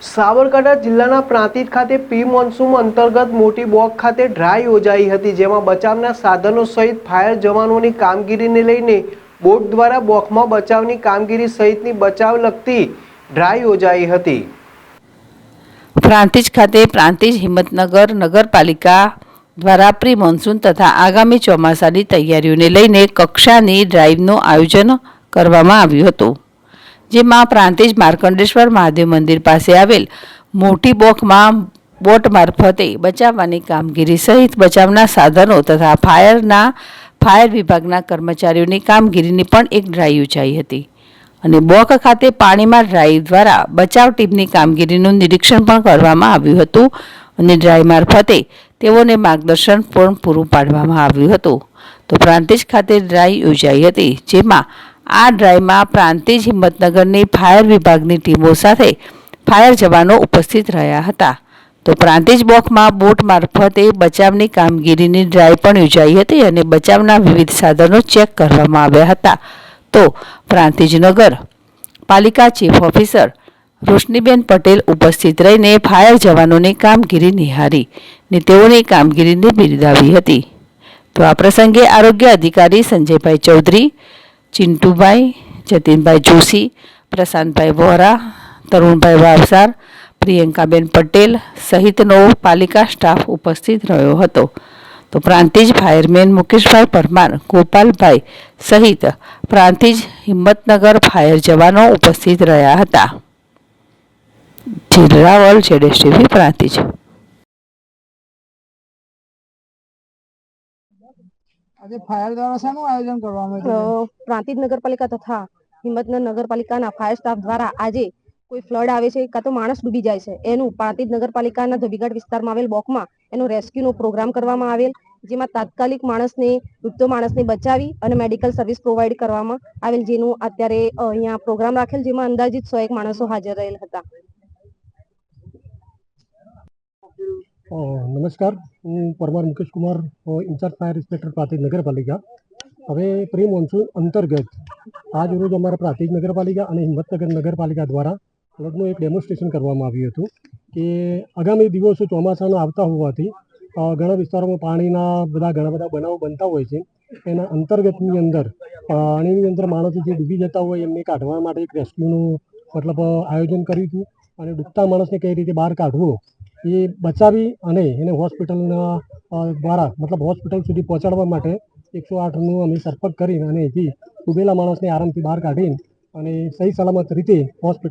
સાબરકાંઠા જિલ્લાના પ્રાંતિજ ખાતે pre monsoon અંતર્ગત મોટી બોક ખાતે ડ્રાય યોજાઈ હતી, જેમાં બચાવના સાધનો સહિત ફાયર જવાનોની કામગીરીને લઈને બોટ દ્વારા બોકમાં બચાવની કામગીરી સહિતની બચાવ લગતી ડ્રાય યોજાઈ હતી। પ્રાંતિજ ખાતે પ્રાંતિજ હિંમતનગર નગરપાલિકા દ્વારા પ્રી મોન્સૂન તથા આગામી ચોમાસાની તૈયારીઓને લઈને કક્ષાની ડ્રાઇવનું આયોજન કરવામાં આવ્યું હતું, જેમાં પ્રાંતિજ માર્કંડેશ્વર મહાદેવ મંદિર પાસે આવેલ મોટી બોકમાં બોટ મારફતે બચાવવાની કામગીરી સહિત બચાવના સાધનો તથા ફાયર વિભાગના કર્મચારીઓની કામગીરીની પણ એક ડ્રાઇવ યોજાઈ હતી અને બોક ખાતે પાણીમાં ડ્રાઇવ દ્વારા બચાવ ટીમની કામગીરીનું નિરીક્ષણ પણ કરવામાં આવ્યું હતું અને ડ્રાઇવ મારફતે તેઓને માર્ગદર્શન પણ પૂરું પાડવામાં આવ્યું હતું। તો પ્રાંતિજ ખાતે ડ્રાઇવ યોજાઈ હતી, જેમાં આ ડ્રાઇવમાં પ્રાંતિજ હિંમતનગરની ફાયર વિભાગની ટીમો સાથે ફાયર જવાનો ઉપસ્થિત રહ્યા હતા। તો પ્રાંતિજ બોકમાં બોટ મારફતે બચાવની કામગીરીની ડ્રાઇવ પણ યોજાઈ હતી અને બચાવના વિવિધ સાધનો ચેક કરવામાં આવ્યા હતા। તો પ્રાંતિજ નગર પાલિકા ચીફ ઓફિસર રોશનીબેન પટેલ ઉપસ્થિત રહીને ફાયર જવાનોની કામગીરી નિહાળી ને તેઓની કામગીરીને બિરદાવી હતી। તો આ પ્રસંગે આરોગ્ય અધિકારી સંજયભાઈ ચૌધરી, ચિંટુભાઈ, જતીનભાઈ જોશી, પ્રશાંતભાઈ વોરા, તરુણભાઈ વાવસાર, પ્રિયંકાબેન પટેલ સહિતનો પાલિકા સ્ટાફ ઉપસ્થિત રહ્યો હતો। તો પ્રાંતિજ ફાયરમેન મુકેશભાઈ પરમાર, ગોપાલભાઈ સહિત પ્રાંતિજ હિંમતનગર ફાયર જવાનો ઉપસ્થિત રહ્યા હતા। જીરાવલ, ZSTV, પ્રાંતિજ। આજે ફાયર દ્વારા શાનું આયોજન કરવામાં આવ્યું? પ્રાંતિજ નગરપાલિકા તથા હિંમતનગર નગરપાલિકાના ફાયર સ્ટાફ દ્વારા આજે કોઈ ફ્લડ આવે છે કાં તો માણસ ડૂબી જાય છે, એનું પ્રાંતિજ નગરપાલિકાના ધોબીઘાટ વિસ્તારમાં આવેલ બોકમાં એનો રેસ્ક્યુનો પ્રોગ્રામ કરવામાં આવેલ, જેમાં તાત્કાલિક ડૂબતો માણસને બચાવી અને મેડિકલ સર્વિસ પ્રોવાઈડ કરવામાં આવેલ, જેનું અત્યારે અહીંયા પ્રોગ્રામ રાખેલ, જેમાં અંદાજિત 101 માણસો હાજર રહેલ હતા। નમસ્કાર, હું Parmar Mukesh Kumar, incharge fire inspector Prantij નગરપાલિકા। હવે પ્રી મોન્સૂન અંતર્ગત આજ રોજ અમારા પ્રાંતિજ નગરપાલિકા અને હિંમતનગર નગરપાલિકા દ્વારા ફ્લડનું એક ડેમોન્સ્ટ્રેશન કરવામાં આવ્યું હતું કે આગામી દિવસો ચોમાસાના આવતા હોવાથી ઘણા વિસ્તારોમાં પાણીના ઘણા બધા બનાવો બનતા હોય છે। એના અંતર્ગતની અંદર પાણીની અંદર માણસો જે ડૂબી જતા હોય એમને કાઢવા માટે એક રેસ્ક્યુનું આયોજન કર્યું હતું અને ડૂબતા માણસને કઈ રીતે બહાર કાઢવો એ બચાવી અને એને હોસ્પિટલના દ્વારા હોસ્પિટલ સુધી પહોંચાડવા માટે 108નું અમે સંપર્ક કરી અને એથી ડૂબેલા માણસને આરામથી બહાર કાઢી અને સહી સલામત રીતે હોસ્પિટલ